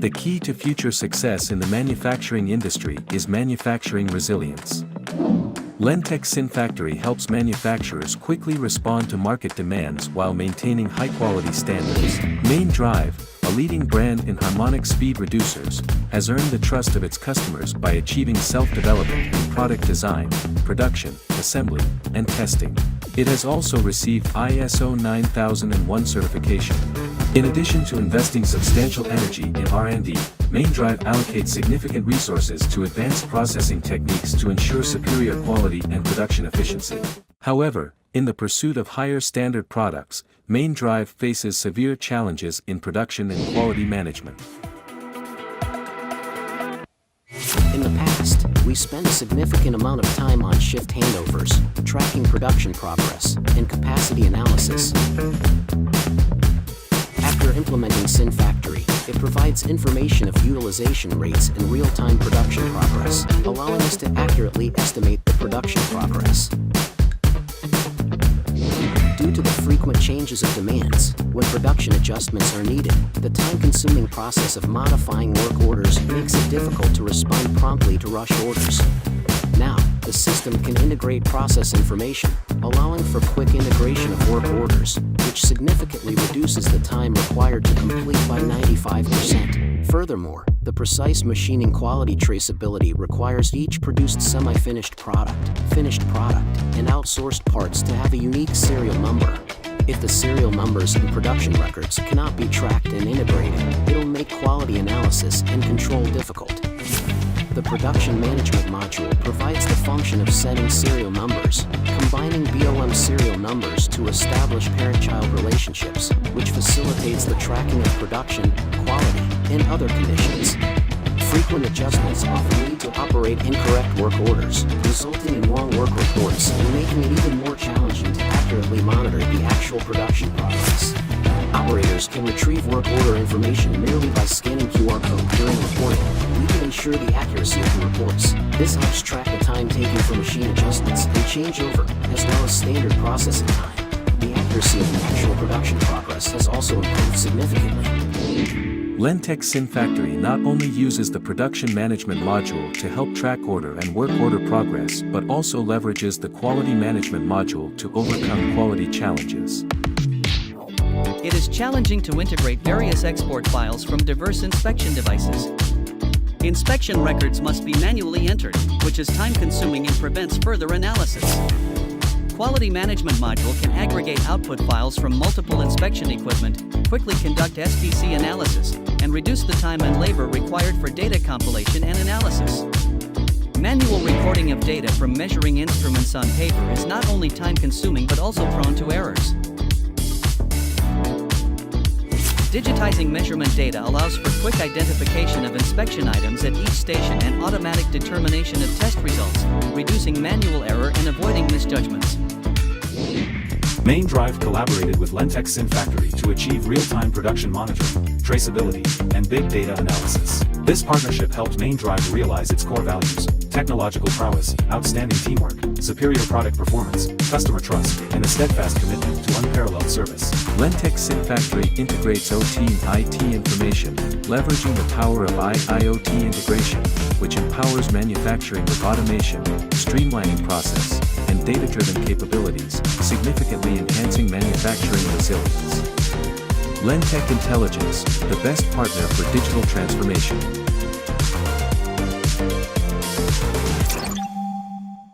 The key to future success in the manufacturing industry is manufacturing resilience. LEANTEC SynFactory helps manufacturers quickly respond to market demands while maintaining high-quality standards. Main Drive, a leading brand in harmonic speed reducers, has earned the trust of its customers by achieving self-development in product design, production, assembly, and testing. It has also received ISO 9001 certification. In addition to investing substantial energy in R&D, Main Drive allocates significant resources to advanced processing techniques to ensure superior quality and production efficiency. However, in the pursuit of higher standard products, Main Drive faces severe challenges in production and quality management. In the past, we spent a significant amount of time on shift handovers, tracking production progress, and capacity analysis. After implementing SynFactory, it provides information of utilization rates and real-time production progress, allowing us to accurately estimate the production progress. Due to the frequent changes of demands, when production adjustments are needed, the time-consuming process of modifying work orders makes it difficult to respond promptly to rush orders. Now, the system can integrate process information, allowing for quick integration of work orders, which significantly reduces the time required to complete by 95%. Furthermore, the precise machining quality traceability requires each produced semi-finished product, finished product, and outsourced parts to have a unique serial number. If the serial numbers and production records cannot be tracked and integrated, it'll make quality analysis and control difficult. The production management module provides the function of setting serial numbers, combining BOM serial numbers to establish parent-child relationships, which facilitates the tracking of production, quality, and other conditions. Frequent adjustments often lead to operate incorrect work orders, resulting in wrong work reports and making it even more challenging to accurately monitor the actual production progress. Operators can retrieve work order information merely by scanning QR code during reporting. We can ensure the accuracy of the reports. This helps track the time taken for machine adjustments and changeover, as well as standard processing time. The accuracy of the actual production progress has also improved significantly. LEANTEC SynFactory not only uses the production management module to help track order and work order progress but also leverages the quality management module to overcome quality challenges. It is challenging to integrate various export files from diverse inspection devices. Inspection records must be manually entered, which is time-consuming and prevents further analysis. Quality Management Module can aggregate output files from multiple inspection equipment, quickly conduct SPC analysis, and reduce the time and labor required for data compilation and analysis. Manual recording of data from measuring instruments on paper is not only time-consuming but also prone to errors. Digitizing measurement data allows for quick identification of inspection items at each station and automatic determination of test results, reducing manual error and avoiding misjudgments. Main Drive collaborated with LEANTEC SynFactory to achieve real-time production monitoring, traceability, and big data analysis. This partnership helped Main Drive realize its core values: technological prowess, outstanding teamwork, superior product performance, customer trust, and a steadfast commitment to unparalleled service. LEANTEC SynFactory integrates OT and IT information, leveraging the power of IIoT integration, which empowers manufacturing with automation, streamlining process, and data-driven capabilities, significantly enhancing manufacturing resilience. LEANTEC Intelligence, the best partner for digital transformation.